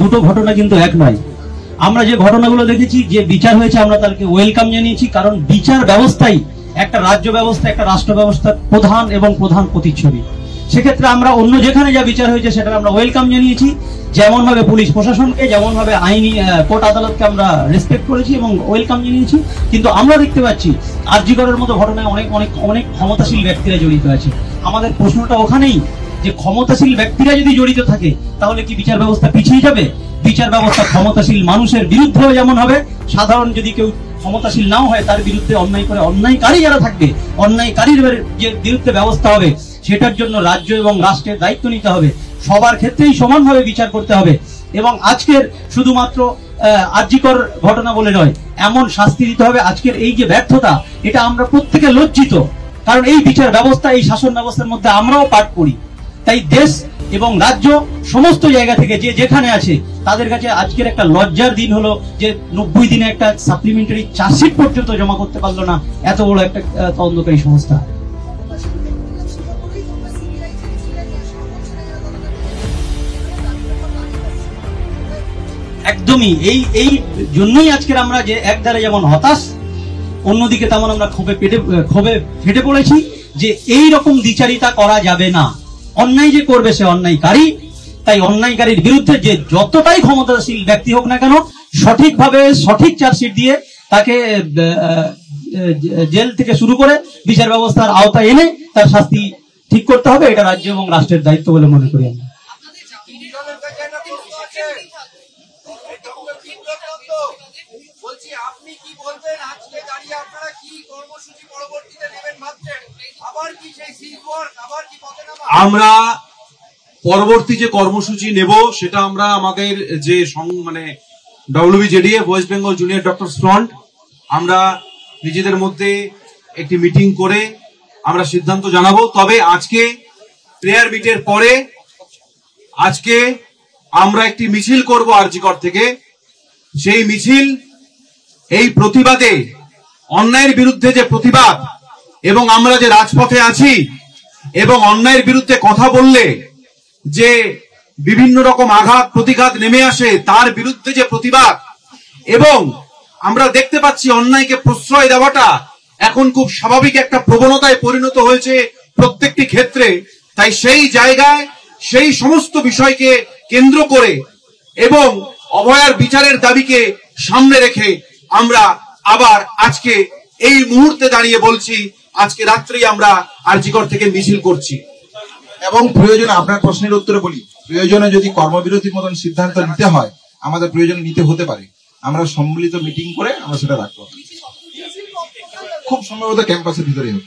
দুটো ঘটনা কিন্তু এক নয়। আমরা যে ঘটনাগুলো দেখেছি, যে বিচার হয়েছে, আমরা তাকে ওয়েলকাম জানিয়েছি, কারণ বিচার ব্যবস্থাই একটা রাজ্য ব্যবস্থা, একটা রাষ্ট্র ব্যবস্থার প্রধান এবং প্রধান প্রতিচ্ছবি। সেক্ষেত্রে আমরা অন্য যেখানে যা বিচার হয়েছে সেটা আমরা ওয়েলকাম জানিয়েছি। যেমন ভাবে পুলিশ প্রশাসনকে, যেমন ভাবে আইনি কোর্ট আদালতকে আমরা রেসপেক্ট করেছি এবং ওয়েলকাম জানিয়েছি। কিন্তু আমরা দেখতে পাচ্ছি আর.জি. করের মতো ঘটনায় অনেক অনেক অনেক ক্ষমতাশীল ব্যক্তিরা জড়িত আছে। আমাদের প্রশ্নটা ওখানেই, যে ক্ষমতাশীল ব্যক্তিরা যদি জড়িত থাকে তাহলে কি বিচার ব্যবস্থা পিছিয়ে যাবে? বিচার ব্যবস্থা ক্ষমতাশীল মানুষের বিরুদ্ধেও যেমন হবে, সাধারণ যদি কেউ ক্ষমতাশীল নাও হয় তার বিরুদ্ধে অন্যায় করে, অন্যায়কারী যারা থাকবে, অন্যায়কারীর যে বিরুদ্ধে ব্যবস্থা হবে, সেটার জন্য রাজ্য এবং রাষ্ট্রের দায়িত্ব নিতে হবে। সবার ক্ষেত্রেই সমানভাবে বিচার করতে হবে। এবং আজকের শুধুমাত্র আর.জি. কর ঘটনা বলে নয়, এমন শাস্তি দিতে হবে। আজকের এই যে ব্যর্থতা, এটা আমরা প্রত্যেকে লজ্জিত, কারণ এই বিচার ব্যবস্থা, এই শাসন ব্যবস্থার মধ্যে আমরাও পাঠ করি। তাই দেশ এবং রাজ্য সমস্ত জায়গা থেকে যে যেখানে আছে তাদের কাছে আজকের একটা লজ্জার দিন হলো যে 90 দিনে একটা সাপ্লিমেন্টারি চার্জশিট পর্যন্ত জমা করতে পারলো না এত বড় একটা তদন্তকারী সংস্থা। একদমই এই জন্যই আজকের আমরা যে একধারে যেমন হতাশ, অন্যদিকে তেমন আমরা ক্ষোভে ফেটে পড়েছি যে এই রকম দ্বিচারিতা করা যাবে না। অন্যায় যে করবে সে অন্যায়কারী। তাই অন্যায়কারীর বিরুদ্ধে যে যতটাই ক্ষমতাশীল ব্যক্তি হোক না কেন, সঠিকভাবে সঠিক চার্জশিট দিয়ে তাকে জেল থেকে শুরু করে বিচার ব্যবস্থার আওতায় এনে তার শাস্তি ঠিক করতে হবে। এটা রাজ্য এবং রাষ্ট্রের দায়িত্ব বলে মনে করি আমরা। আমরা পরবর্তী যে কর্মসূচি নেব সেটা আমরা আমাদের যে মানে WBJDF West Bengal junior doctors front, আমরা নিজেদের মধ্যে একটি মিটিং করে আমরা সিদ্ধান্ত জানাবো। তবে আজকে প্রেয়ার মিটের পরে আজকে আমরা একটি মিছিল করব আর.জি. কর থেকে। সেই মিছিল এই প্রতিবাদে, অন্যায়ের বিরুদ্ধে যে প্রতিবাদ, এবং আমরা যে রাজপথে আছি এবং অন্যায়ের বিরুদ্ধে কথা বললে যে বিভিন্ন রকম আঘাত প্রতিঘাত নেমে আসে, তার বিরুদ্ধে যে প্রতিবাদ। এবং আমরা দেখতে পাচ্ছি অন্যায়কে প্রশ্রয় দেওয়াটা এখন খুব স্বাভাবিক একটা প্রবণতায় পরিণত হয়েছে প্রত্যেকটি ক্ষেত্রে। তাই সেই জায়গায় সেই সমস্ত বিষয়কে কেন্দ্র করে এবং অভয়ার বিচারের দাবিকে সামনে রেখে আমরা আবার আজকে এই মুহূর্তে দাঁড়িয়ে বলছি, আজকে রাত্রেই আমরা আর.জি. কর থেকে মিছিল করছি। এবং প্রয়োজনে, আপনার প্রশ্নের উত্তরে বলি, প্রয়োজনে যদি কর্মবিরতির মতন সিদ্ধান্ত নিতে হয়, আমাদের প্রয়োজনে নিতে হতে পারে। আমরা সম্মিলিত মিটিং করে আমরা সেটা রাখবো, খুব সম্ভবত ক্যাম্পাসের ভিতরে হবে।